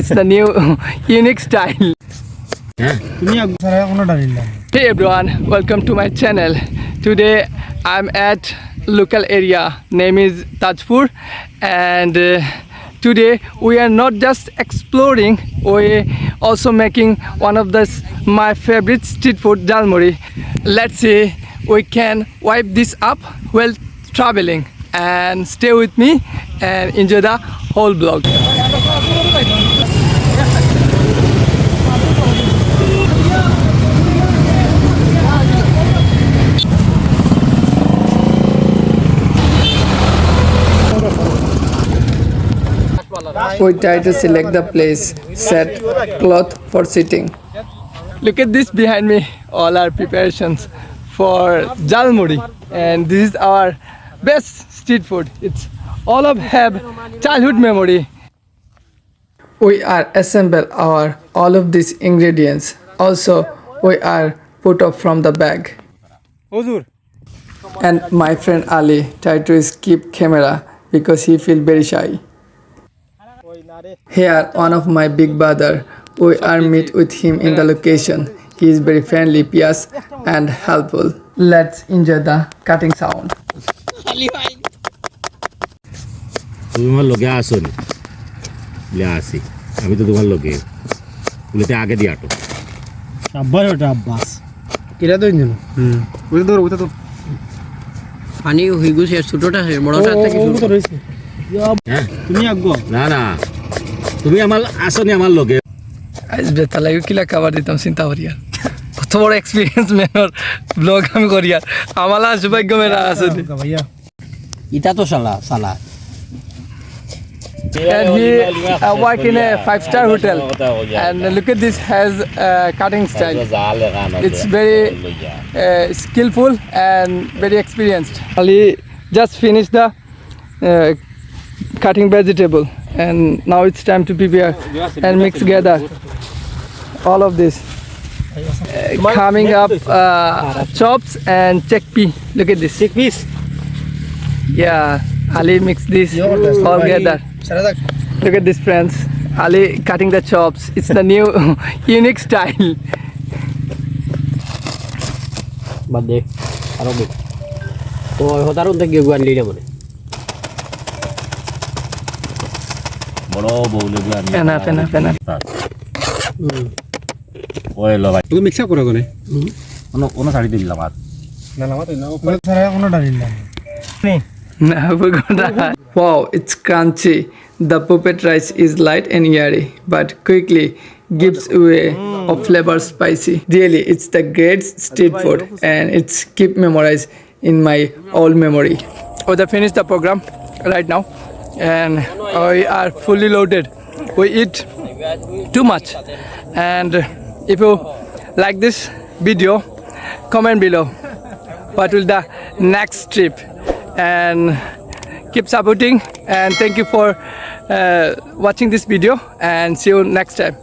It's the new unique style. Hey everyone, welcome to my channel. Today I'm at local area, name is Tajpur, and today we are not just exploring, we also making one of my favorite street food, jalmuri. Let's see we can wipe this up while traveling, and stay with me and enjoy the whole vlog. We try to select the place, set cloth for sitting. Look at this behind me, all our preparations for jalmuri, and this is our best street food. It's all of have childhood memory. We are assemble all of these ingredients. Also, we are put up from the bag. Uzzol. And my friend Ali tried to skip camera because he feel very shy. Here, one of my big brother. We are meet with him in the location. He is very friendly, pious, and helpful. Let's enjoy the cutting sound. তোমার লগে আসো নি বলে আসি আমি তো তোমার লগে বলেতে আগে দিয়ে আটো আব্বাস ওটা আব্বাস কিরা দইন জানো ওটা তো পানি হই গেছে ছোটটা বড়টা থেকে ছোট রইছে হ্যাঁ তুমি আগো না তুমি আমার আসো নি আমার লগে আজ বেতা লাগে কিলা খাবার দিতাম চিন্তা করি আর কত বড় এক্সপেরিয়েন্স মেনর ব্লগ আমি করি আর আমালা সৌভাগ্য মেরা আছে ভাইয়া ইটা তো সালা and he work in a 5-star hotel, and look at this has cutting style. It's very skillful and very experienced. Ali just finished the cutting vegetable, and now it's time to prepare and mix together all of this. Coming up chops and chickpea. Look at this. Chickpeas. Yeah, Ali mixed this all together. Look at this, friends. Ali cutting the chops. It's the new unique style. বাদে আরো bake তো হতারুন থেকে গুয়ান লিলে বলে বড় বউলে গুয়ান Pena. ওই লো ভাই তুমি মিক্স করে কোনে কোন শাড়ি দিলাম আর না তো না ওপরে সারা কোনো ডালিলাম Wow, it's crunchy. The puppet rice is light and airy, but quickly gives away of flavor spicy. Really, it's the great street food, and it's keep memorized in my old memory. We have finished the program right now, and we are fully loaded. We eat too much, and if you like this video, comment below what will the next trip, and keep supporting, and thank you for watching this video, and see you next time.